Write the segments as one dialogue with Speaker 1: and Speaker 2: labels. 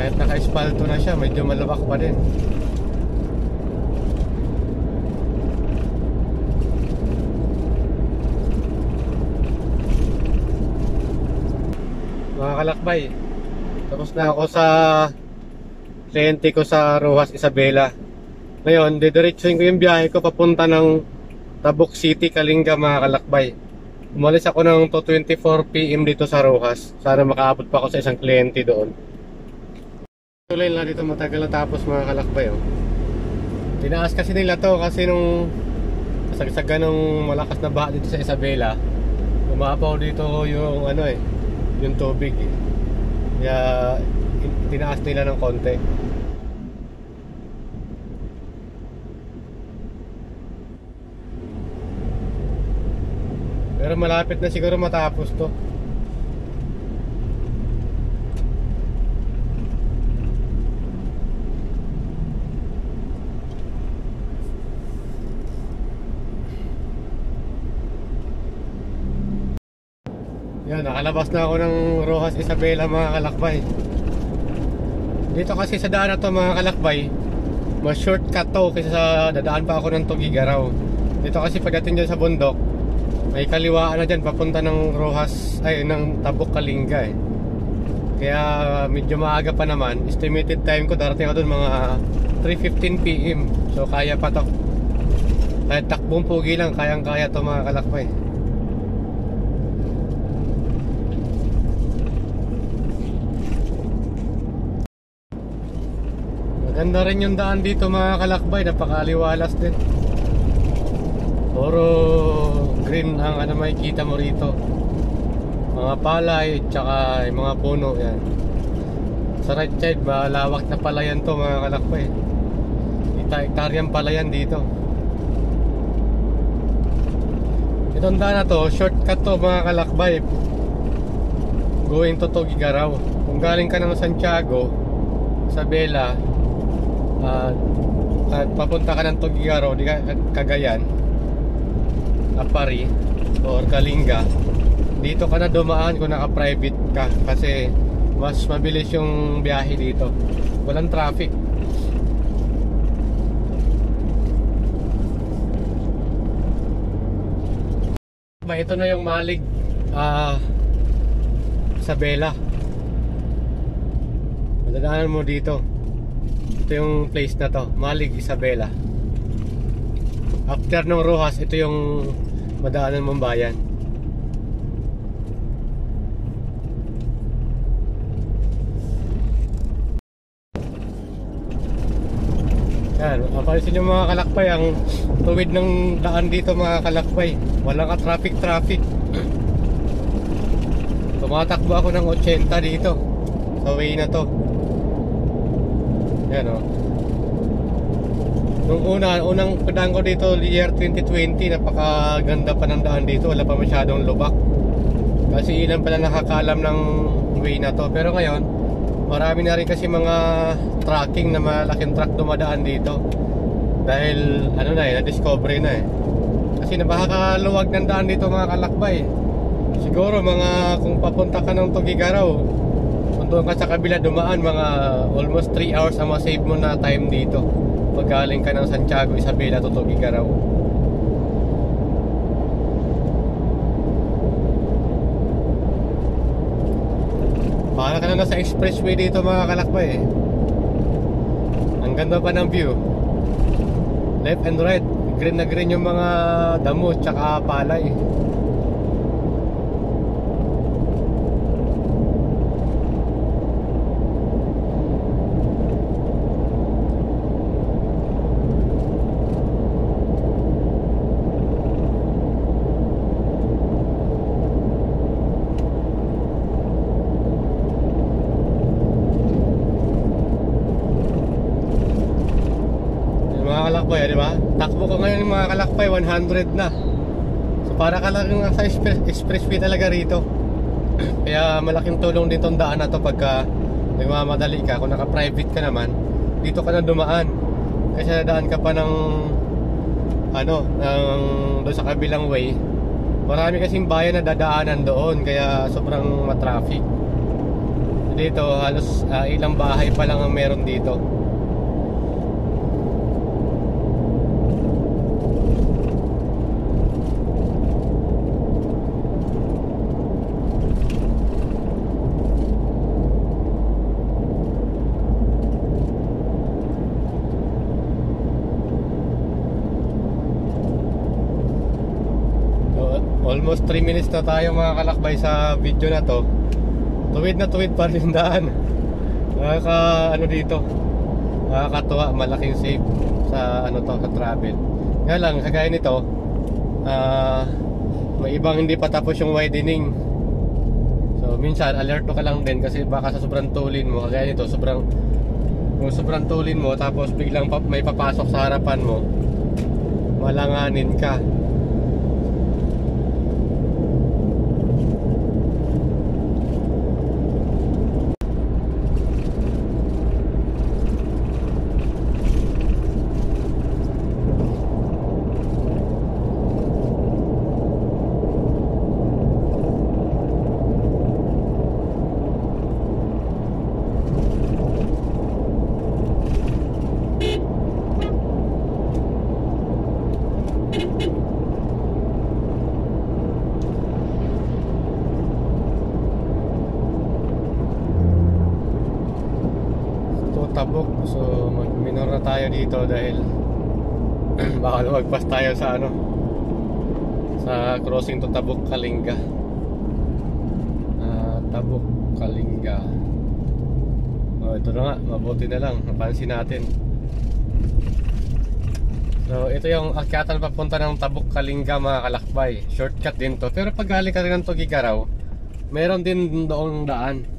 Speaker 1: Kahit naka-espalto na siya, medyo malawak pa din. Mga kalakbay, tapos na ako sa kliyente ko sa Roxas Isabela. Ngayon, didiretsuhin ko yung biyahe ko papunta ng Tabuk City, Kalinga, mga kalakbay. Umalis ako ng 2:24 PM dito sa Roxas. Sana makaabot pa ako sa isang kliyente doon. Tuloy lang dito, matagal na tapos, mga kalakbay. Tinaas kasi nila to kasi nung kasagsagan ng malakas na baha dito sa Isabela, umapaw dito yung yung tubig Kaya tinaas nila ng konti. Pero malapit na siguro matapos to. Yan, nakalabas na ako ng Roxas Isabela, mga kalakbay. Dito kasi sa daan na to, mga kalakbay, mas shortcut to kaysa sa dadaan pa ako ng Tugigaraw. Dito kasi pagdating dyan sa bundok, may kaliwaan na dyan papunta ng Roxas, ng Tabuk, Kalinga Kaya medyo maaga pa naman. Estimated time ko darating ako dun mga 3:15 PM. So kaya pa to. Kahit takbong pugi lang, kayang-kaya to, mga kalakbay. Maganda rin yung daan dito, mga kalakbay. Napakaliwalas din. Puro green ang makikita mo rito. Mga palay, tsaka yung mga puno yan. Sa right side, malawak na palayan to, mga kalakbay. Hektaryang palayan dito. Itong daan na to, shortcut to, mga kalakbay, going to Tugigaraw. Kung galing ka ng Santiago, Isabela, papunta ka ng Tugigaraw, di ka Cagayan, Apari or Kalinga, dito ka na dumaan kung naka-private ka kasi mas mabilis yung biyahe dito. Walang traffic. Ito na yung Malig Isabela. Madadaanan mo dito. Ito yung place na to, Malig Isabela. After ng Roxas, ito yung madaanan mong bayan. Yan, mapansin yung mga kalakbay, ang tuwid ng daan dito, mga kalakbay. Walang ka-traffic. Tumatakbo ako ng 80 dito sa way na to. Yan nung unang padaan ko dito, year 2020, napakaganda pa ng daan dito. Wala pa masyadong lubak kasi ilan pala nakakalam ng way na to. Pero ngayon, marami na rin kasi mga trucking na malaking truck dumadaan dito. Dahil na-discovery na kasi napakakaluwag ng daan dito, mga kalakbay. Siguro kung papunta ka ng Tugigaraw, kung doon ka sa kabila dumaan, mga almost 3 hours ang masave mo na time dito pag galing ka ng Santiago, Isabela to Tugigaraw. Para ka na nasa expressway dito, mga kalakbay. Ang ganda pa ng view. Left and right, green na green yung mga damo tsaka palay. Di ba? Takbo ko ngayon, mga kalakbay, 100 na. So para ka lang sa expressway talaga rito. Kaya malaking tulong din tong daan na to pagka nagmamadali ka. Kung naka-private ka naman, dito ka na dumaan. Kasi nadaan ka pa ng doon sa kabilang way. Marami kasing bayan na dadaanan doon, kaya sobrang matraffic. dito halos ilang bahay pa lang ang meron dito. Almost 3 minutes na tayo mga kalakbay sa video na to. Tuwid na tuwid pa rin daan. Ano dito, nakakatuwa, malaking save sa ano to, sa travel. Nga lang, kagaya nito, may ibang hindi pa tapos yung widening. So minsan alerto ka lang din kasi baka sa sobrang tulin mo, kagaya nito, kung sobrang tulin mo tapos biglang may papasok sa harapan mo, malanganin ka. Tabok, so mag-minor na tayo dito dahil baka lumagpas tayo sa sa crossing to Tabok Kalinga. Tabok Kalinga. Ito na nga, mabuti na lang napansin natin. So ito yung akyatan papunta ng Tabok Kalinga mga kalakbay. Shortcut din to, pero pag galing ka rin ng Tugigaraw, meron din doong daan.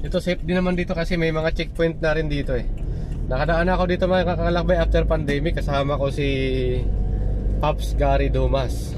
Speaker 1: Ito safe din naman dito kasi may mga checkpoint na rin dito eh. Nakadaan ako dito mga kakalakbay after pandemic. Kasama ko si Pops Gary Dumas.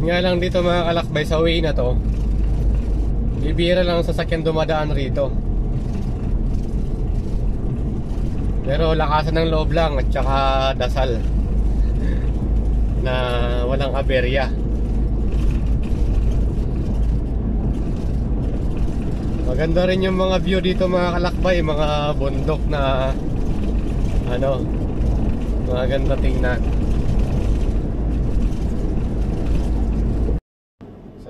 Speaker 1: Nga lang dito mga kalakbay sa way na to, bibira lang ang sasakyan dumadaan rito. Pero lakasan ng loob lang at saka dasal na walang aberya. Maganda rin yung mga view dito mga kalakbay, mga bundok na maganda tingnan.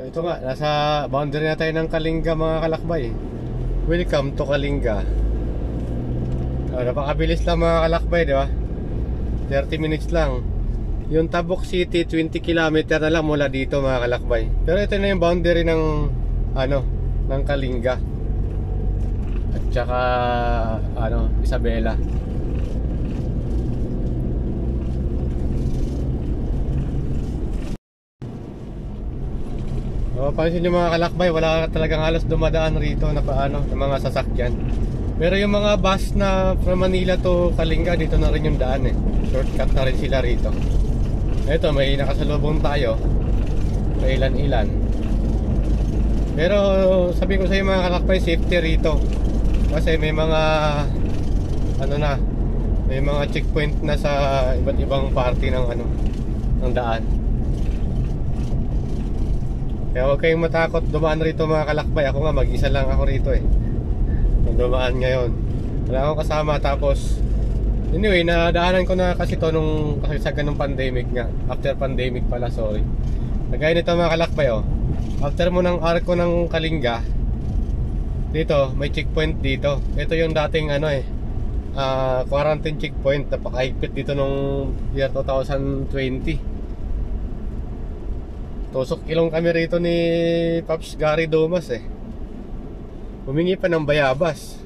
Speaker 1: Ito nga, nasa boundary na tayo ng Kalinga mga kalakbay. Welcome to Kalinga. Napakabilis lang mga kalakbay, di ba? 30 minutes lang. Yung Tabok City, 20 km na lang mula dito mga kalakbay. Pero ito na yung boundary ng ng Kalinga at saka Isabela. Pansin nyo mga kalakbay, wala talagang halos dumadaan rito na ng mga sasakyan. Pero yung mga bus na from Manila to Kalinga, dito na rin yung daan eh. Shortcut na rin sila rito. Ito, may nakasalubong tayo. May ilan-ilan. Pero sabi ko sa inyo mga kalakbay, safety rito. Kasi may mga may mga checkpoint na sa iba't ibang parte ng ng daan. Kaya huwag kayong matakot dumaan rito mga kalakbay. Ako nga, mag-isa lang ako rito eh. Dumaan ngayon. Wala akong kasama. Tapos anyway, nadaanan ko na kasi to kasi sa ganung pandemic nga. After pandemic pala, sorry. Kagaya nito mga kalakbay after mo ng arko ng Kalinga, dito may checkpoint dito. Ito yung dating quarantine checkpoint. Napakahigpit dito nung year 2020. Tusok ilong kami rito ni Pops Gary Dumas eh. Humingi pa ng bayabas.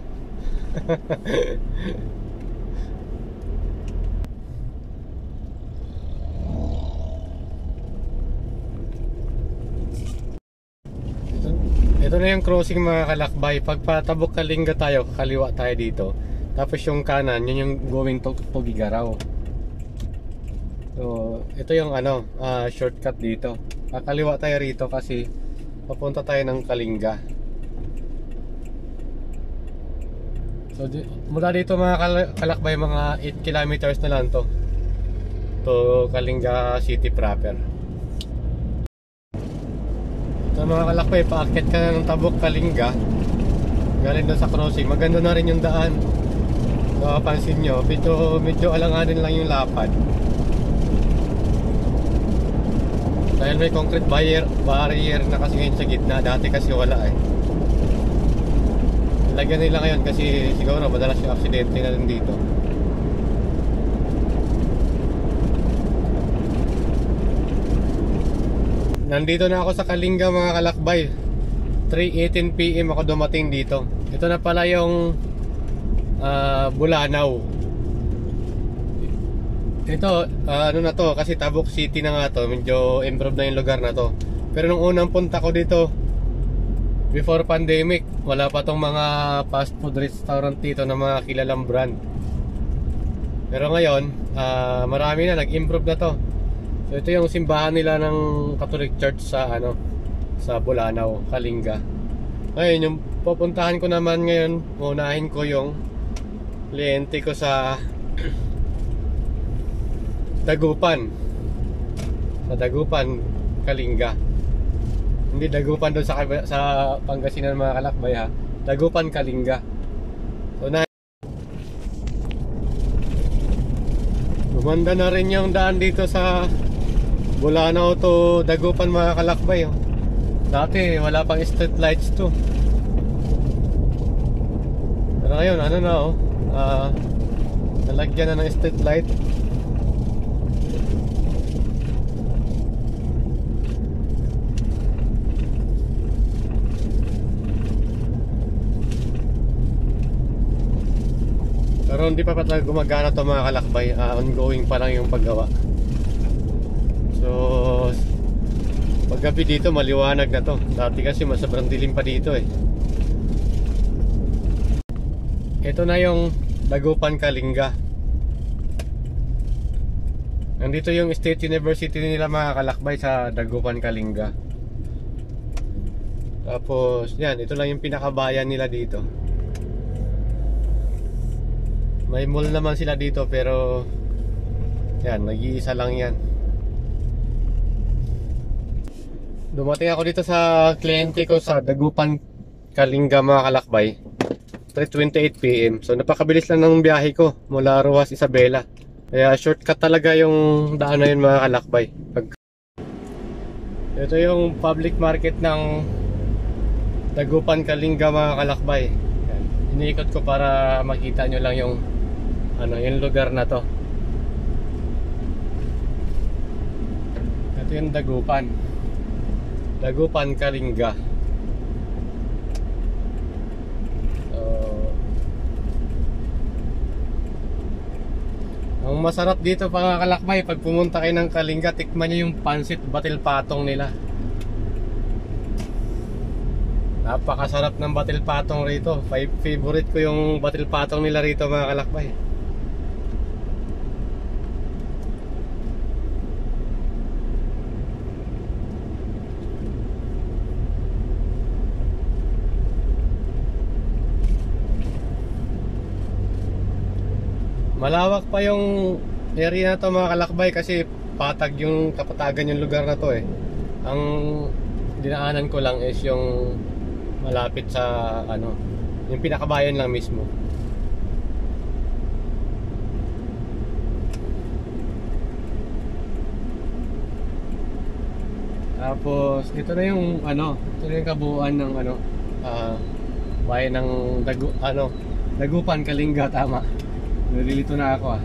Speaker 1: Ito na yung crossing mga kalakbay. Pag patabok Kalinga tayo, kakaliwa tayo dito. Tapos yung kanan, yun yung going to Tugigaraw. So, ito yung ano, shortcut dito. Kakaliwa tayo rito kasi papunta tayo ng Kalinga. So, mula dito mga kalakbay, mga 8 kilometers na lang to Kalinga City proper. So mga kalakbay, paakyat ka na ng Tabok Kalinga galing doon sa crossing. Maganda na rin yung daan. So pansin nyo, medyo alanganin lang yung lapad dahil may concrete barrier na kasi ngayon sa gitna. Dati kasi wala eh. Lagyan nila ngayon kasi siguro madalas yung aksidente na rin dito. Nandito na ako sa Kalinga mga kalakbay. 3:18 PM ako dumating dito. Ito na pala yung Bulanaw. Ito ano na to, kasi Tabuk City na nga to. Medyo improve na yung lugar na to. Pero nung unang punta ko dito before pandemic, wala pa tong mga fast food restaurant dito na mga kilalang brand. Pero ngayon marami na, nag-improve na to. So ito yung simbahan nila ng Catholic Church sa sa Bulanaw, Kalinga. Ngayon yung pupuntahan ko naman ngayon, unahin ko yung kliyente ko sa Dagupan. Sa Dagupan, Kalinga. Hindi Dagupan doon sa Pangasinan mga kalakbay ha. Dagupan, Kalinga. So gumanda na rin yung daan dito sa Bulanaw to Dagupan mga kalakbay. Dati wala pang street lights to. Pero ngayon ano na nalagyan na ng street light. Pero hindi pa talaga gumagana to mga kalakbay. Ongoing pa lang yung paggawa. So paggabi dito maliwanag na to. Dati kasi sobrang dilim pa dito eh. Ito na yung Dagupan, Kalinga. Nandito yung State University nila mga kalakbay sa Dagupan, Kalinga. Tapos yan, ito lang yung pinakabayan nila dito. May mall naman sila dito pero yan, nag-iisa lang yan. Dumating ako dito sa kliyente ko sa Dagupan, Kalinga mga kalakbay, 3:28 PM. So napakabilis lang ng biyahe ko mula Rojas, Isabela. Kaya shortcut talaga yung daan na yun mga kalakbay. Ito yung public market ng Dagupan, Kalinga mga kalakbay. Yan. Iniikot ko para makita nyo lang yung yung lugar na to. Ito yung Dagupan, Kalinga. Ang masarap dito mga kalakbay, pag pumunta kayo ng Kalinga, tikman nyo yung pansit batil patong nila. Napakasarap ng batil patong rito. Favorite ko yung batil patong nila rito mga kalakbay. Malawak pa yung area na to mga kalakbay kasi patag yung kapatagan yung lugar na to eh. Ang dinaanan ko lang is yung malapit sa yung pinakabayan lang mismo. Tapos ito na yung ito na yung kabuuan ng bayan ng Dagupan, Kalinga, tama. Nalilito na ako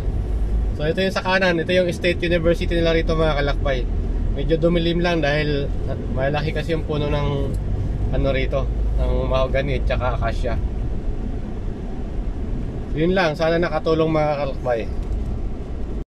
Speaker 1: So ito yung sa kanan, ito yung State University nila rito mga kalakbay. Medyo dumilim lang dahil malaki kasi yung puno ng rito, ng mahogany at saka akasya. Yun lang, sana nakatulong mga kalakbay.